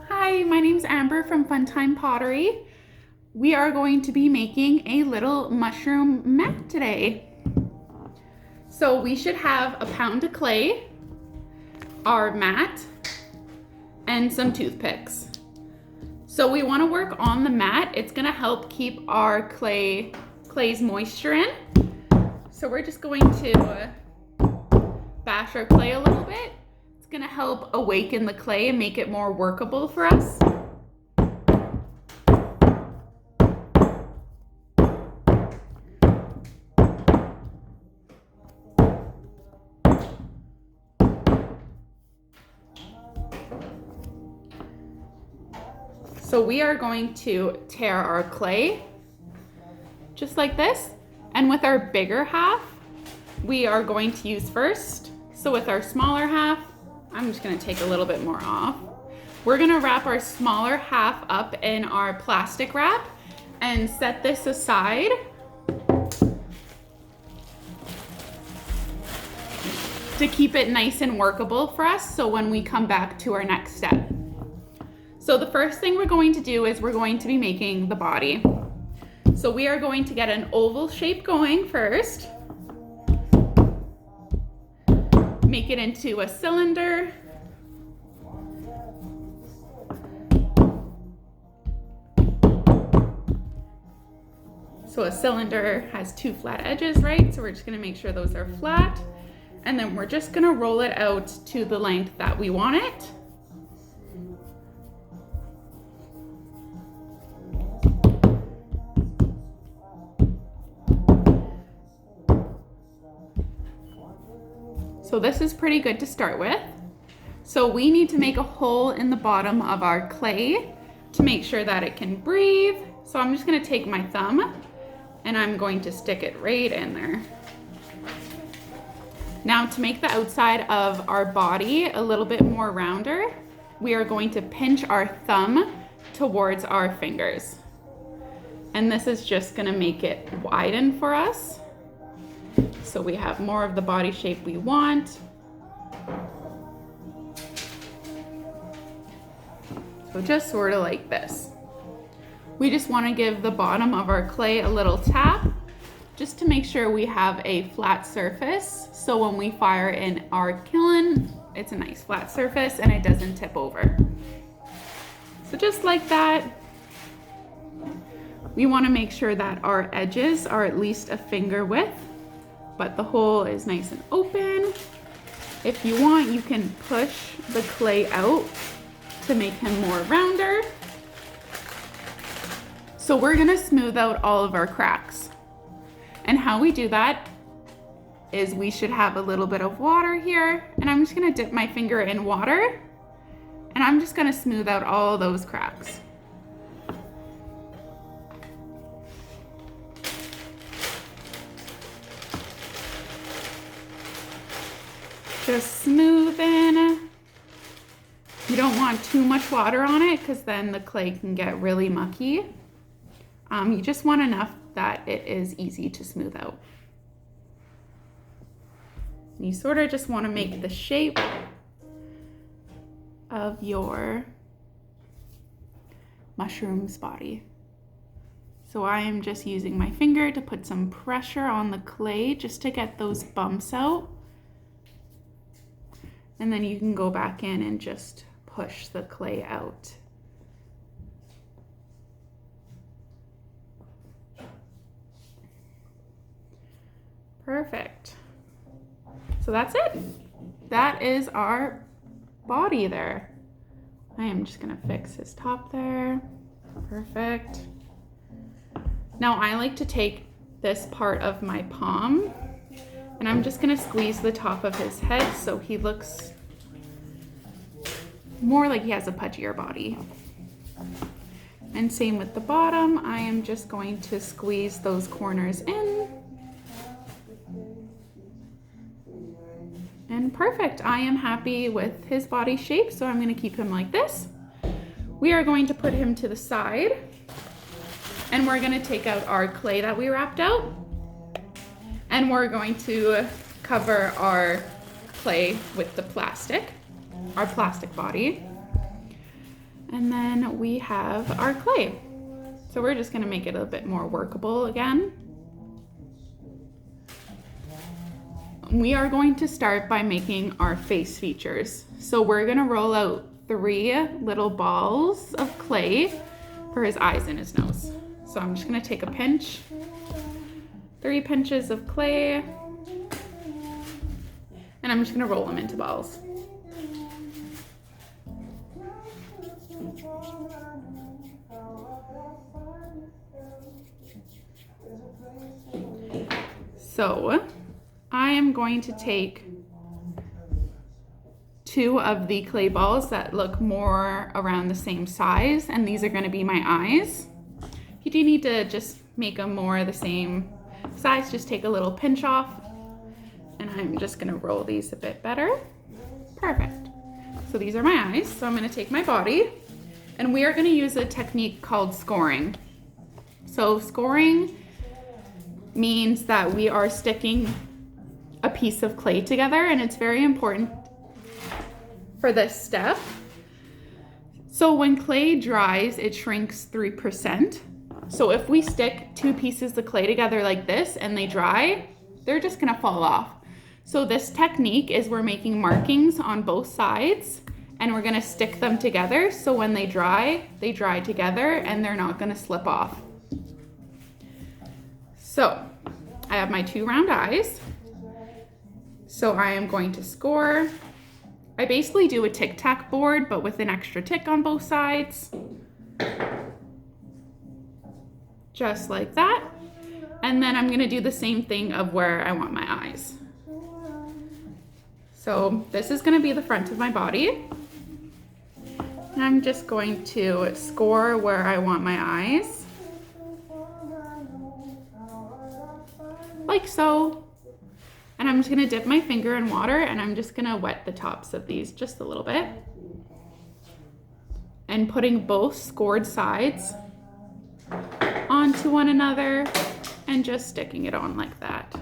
Hi, my name's Amber from Funtime Pottery. We are going to be making a little mushroom mat today. So we should have a pound of clay, our mat, and some toothpicks. So we want to work on the mat. It's going to help keep our clay's moisture in. So we're just going to bash our clay a little bit. It's going to help awaken the clay and make it more workable for us. So we are going to tare our clay just like this. And with our bigger half, we are going to use first. So with our smaller half, I'm just gonna take a little bit more off. We're gonna wrap our smaller half up in our plastic wrap and set this aside. To keep it nice and workable for us, so when we come back to our next step. So the first thing we're going to do is we're going to be making the body. So we are going to get an oval shape going first. Make it into a cylinder. So a cylinder has two flat edges, right? So we're just gonna make sure those are flat. And then we're just gonna roll it out to the length that we want it. So this is pretty good to start with. So we need to make a hole in the bottom of our clay to make sure that it can breathe. So I'm just gonna take my thumb and I'm going to stick it right in there. Now to make the outside of our body a little bit more rounder, we are going to pinch our thumb towards our fingers. And this is just gonna make it widen for us. So we have more of the body shape we want. So just sort of like this. We just want to give the bottom of our clay a little tap just to make sure we have a flat surface. So when we fire in our kiln, it's a nice flat surface and it doesn't tip over. So just like that, we want to make sure that our edges are at least a finger width, but the hole is nice and open. If you want, you can push the clay out to make him more rounder. So we're gonna smooth out all of our cracks. And how we do that is we should have a little bit of water here, and I'm just gonna dip my finger in water, and I'm just gonna smooth out all those cracks. Just smooth in. You don't want too much water on it because then the clay can get really mucky. You just want enough that it is easy to smooth out. And you sort of just want to make the shape of your mushroom's body. So I am just using my finger to put some pressure on the clay just to get those bumps out. And then you can go back in and just push the clay out. Perfect. So that's it. That is our body there. I am just gonna fix his top there. Perfect. Now I like to take this part of my palm and I'm just gonna squeeze the top of his head so he looks more like he has a pudgier body. And same with the bottom. I am just going to squeeze those corners in. And perfect. I am happy with his body shape, so I'm gonna keep him like this. We are going to put him to the side, and we're gonna take out our clay that we wrapped out, and we're going to cover our clay with the plastic, our plastic body. And then we have our clay. So we're just gonna make it a bit more workable again. We are going to start by making our face features. So we're gonna roll out 3 little balls of clay for his eyes and his nose. So I'm just gonna take a pinch, 3 pinches of clay, and I'm just gonna roll them into balls. So I am going to take 2 of the clay balls that look more around the same size, and these are going to be my eyes. If you do need to just make them more the same size, just take a little pinch off, and I'm just going to roll these a bit better. Perfect. So these are my eyes. So I'm going to take my body, and we are going to use a technique called scoring. So scoring means that we are sticking a piece of clay together, and it's very important for this step. So when clay dries, it shrinks 3%. So if we stick 2 pieces of clay together like this and they dry, they're just gonna fall off. So this technique is we're making markings on both sides, and we're gonna stick them together, so when they dry together and they're not gonna slip off. So I have my 2 round eyes. So I am going to score. I basically do a tic-tac board, but with an extra tick on both sides. Just like that. And then I'm gonna do the same thing of where I want my eyes. So this is gonna be the front of my body. And I'm just going to score where I want my eyes. Like so. And I'm just gonna dip my finger in water, and I'm just gonna wet the tops of these just a little bit. And putting both scored sides onto one another and just sticking it on like that.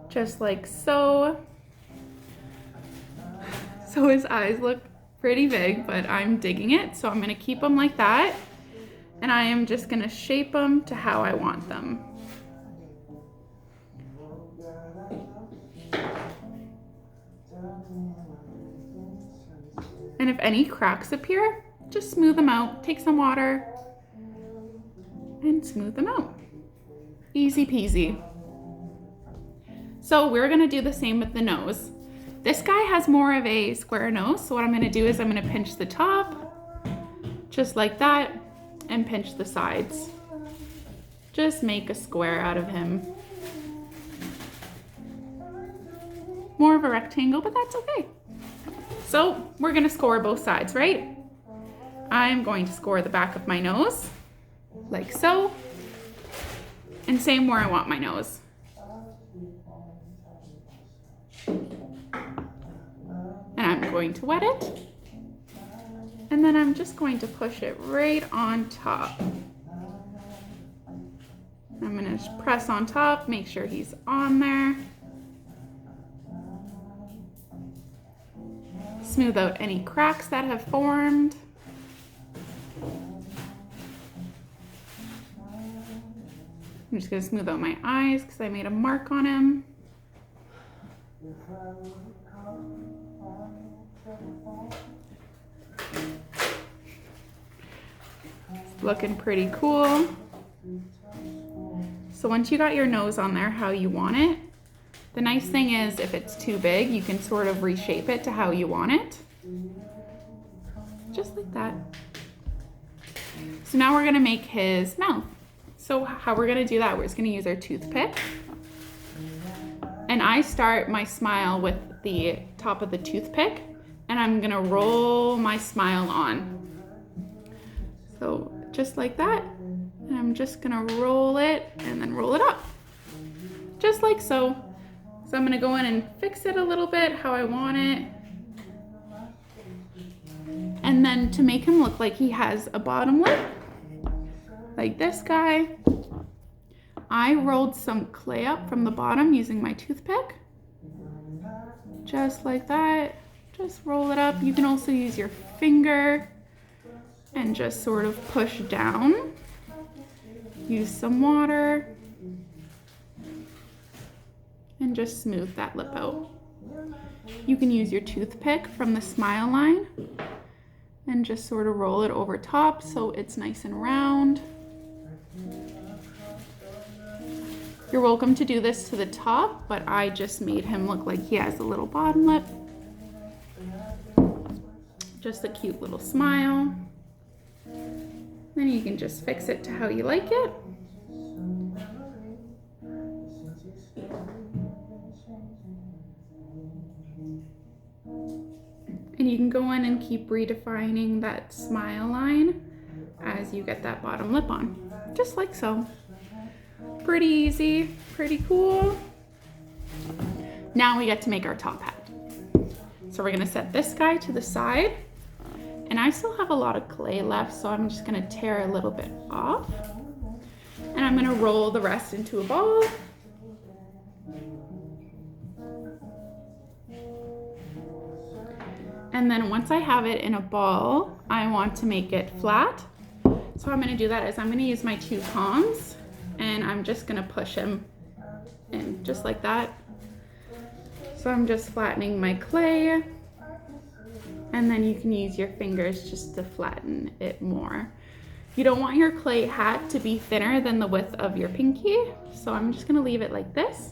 Just like so. So his eyes look pretty big, but I'm digging it. So I'm gonna keep them like that. And I am just gonna shape them to how I want them. And if any cracks appear, just smooth them out. Take some water and smooth them out. Easy peasy. So we're gonna do the same with the nose. This guy has more of a square nose, so what I'm gonna do is I'm gonna pinch the top, just like that, and pinch the sides. Just make a square out of him. More of a rectangle, but that's okay. So we're gonna score both sides, right? I'm going to score the back of my nose, like so, and same where I want my nose. And I'm going to wet it, and then I'm just going to push it right on top. I'm going to press on top, make sure he's on there. Smooth out any cracks that have formed. I'm just going to smooth out my eyes because I made a mark on him. It's looking pretty cool. So once you got your nose on there how you want it, the nice thing is if it's too big, you can sort of reshape it to how you want it. Just like that. So now we're gonna make his mouth. So how we're gonna do that, we're just gonna use our toothpick. And I start my smile with the top of the toothpick, and I'm gonna roll my smile on. So just like that, and I'm just gonna roll it and then roll it up. Just like so. So I'm gonna go in and fix it a little bit how I want it. And then to make him look like he has a bottom lip, like this guy, I rolled some clay up from the bottom using my toothpick. Just like that. Just roll it up. You can also use your finger and just sort of push down. Use some water and just smooth that lip out. You can use your toothpick from the smile line and just sort of roll it over top so it's nice and round. You're welcome to do this to the top, but I just made him look like he has a little bottom lip. Just a cute little smile. Then you can just fix it to how you like it. And you can go in and keep redefining that smile line as you get that bottom lip on, just like so. Pretty easy, pretty cool. Now we get to make our top hat. So we're gonna set this guy to the side, and I still have a lot of clay left, so I'm just gonna tear a little bit off. And I'm gonna roll the rest into a ball. And then once I have it in a ball, I want to make it flat. So what I'm gonna do that is I'm gonna use my two palms and I'm just gonna push him in just like that. So I'm just flattening my clay, and then you can use your fingers just to flatten it more. You don't want your clay hat to be thinner than the width of your pinky, so I'm just gonna leave it like this.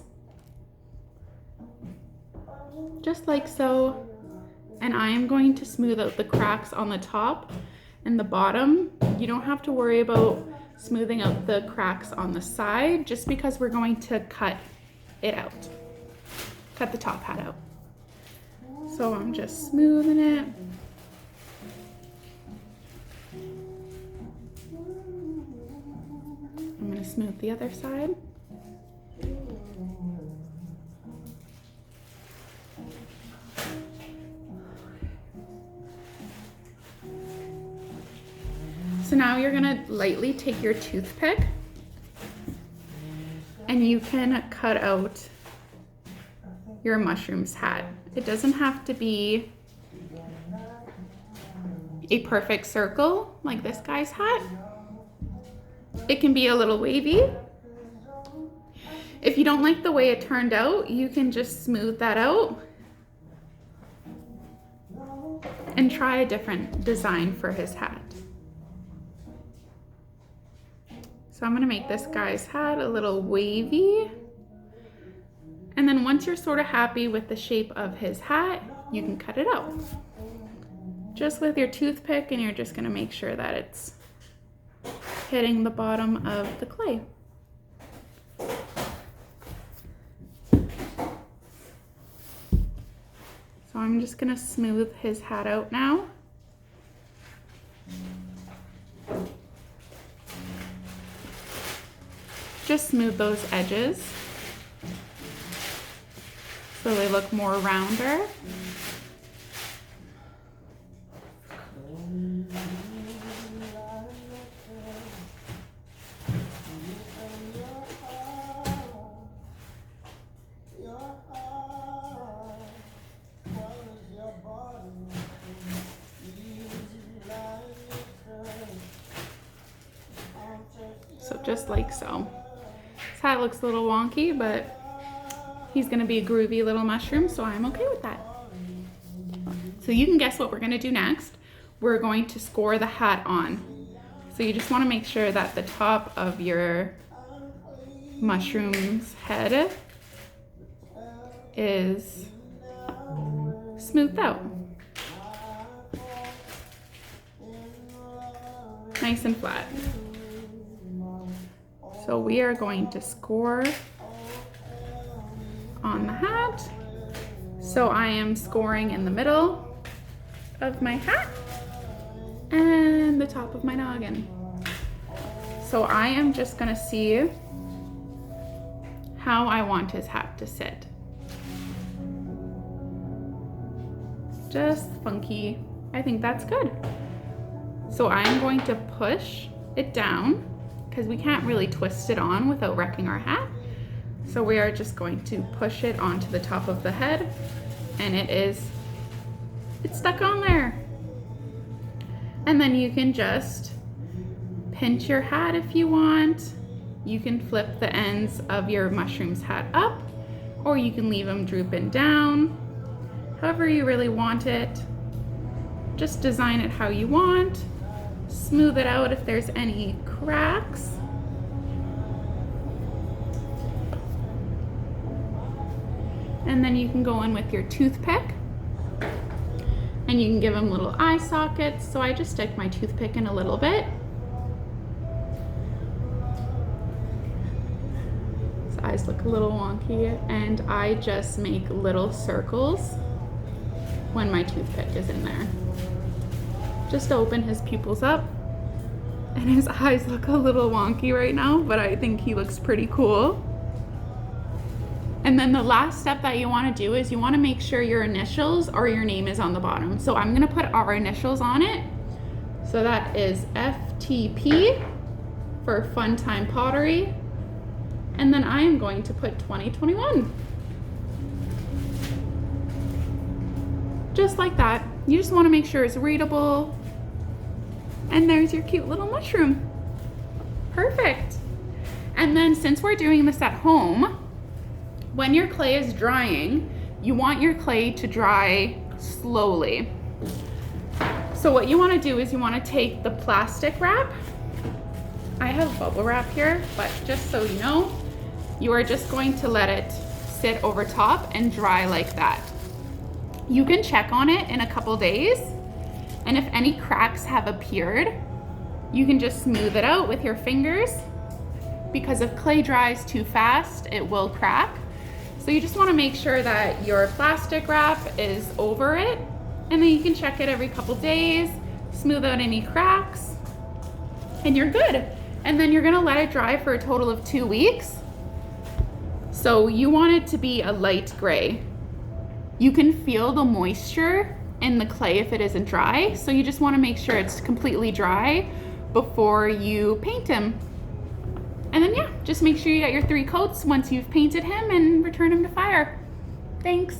Just like so. And I am going to smooth out the cracks on the top and the bottom. You don't have to worry about smoothing out the cracks on the side, just because we're going to cut it out. Cut the top hat out. So I'm just smoothing it. I'm gonna smooth the other side. So now you're gonna lightly take your toothpick and you can cut out your mushroom's hat. It doesn't have to be a perfect circle like this guy's hat. It can be a little wavy. If you don't like the way it turned out, you can just smooth that out and try a different design for his hat. So I'm gonna make this guy's hat a little wavy. And then once you're sort of happy with the shape of his hat, you can cut it out. Just with your toothpick, and you're just gonna make sure that it's hitting the bottom of the clay. So I'm just gonna smooth his hat out now. Just smooth those edges so they look more rounder. So just like so. His hat looks a little wonky, but he's gonna be a groovy little mushroom, so I'm okay with that. So you can guess what we're gonna do next. We're going to score the hat on. So you just wanna make sure that the top of your mushroom's head is smoothed out. Nice and flat. So we are going to score on the hat. So I am scoring in the middle of my hat and the top of my noggin. So I am just gonna see how I want his hat to sit. Just funky. I think that's good. So I'm going to push it down because we can't really twist it on without wrecking our hat. So we are just going to push it onto the top of the head, and it's stuck on there. And then you can just pinch your hat if you want. You can flip the ends of your mushroom's hat up, or you can leave them drooping down. However you really want it. Just design it how you want. Smooth it out if there's any cracks. And then you can go in with your toothpick and you can give them little eye sockets. So I just stick my toothpick in a little bit. His eyes look a little wonky, and I just make little circles when my toothpick is in there. Just to open his pupils up. And his eyes look a little wonky right now, but I think he looks pretty cool. And then the last step that you want to do is you want to make sure your initials or your name is on the bottom. So I'm going to put our initials on it. So that is FTP for Fun Time Pottery. And then I am going to put 2021. Just like that. You just want to make sure it's readable. And there's your cute little mushroom. Perfect. And then since we're doing this at home, when your clay is drying, you want your clay to dry slowly. So what you want to do is you want to take the plastic wrap. I have bubble wrap here, but just so you know, you are just going to let it sit over top and dry like that. You can check on it in a couple days, and if any cracks have appeared, you can just smooth it out with your fingers, because if clay dries too fast, it will crack. So you just want to make sure that your plastic wrap is over it, and then you can check it every couple days, smooth out any cracks, and you're good. And then you're gonna let it dry for a total of 2 weeks. So you want it to be a light gray. You can feel the moisture in the clay if it isn't dry, so you just want to make sure it's completely dry before you paint him. And then yeah, just make sure you get your 3 coats once you've painted him and return him to fire. Thanks.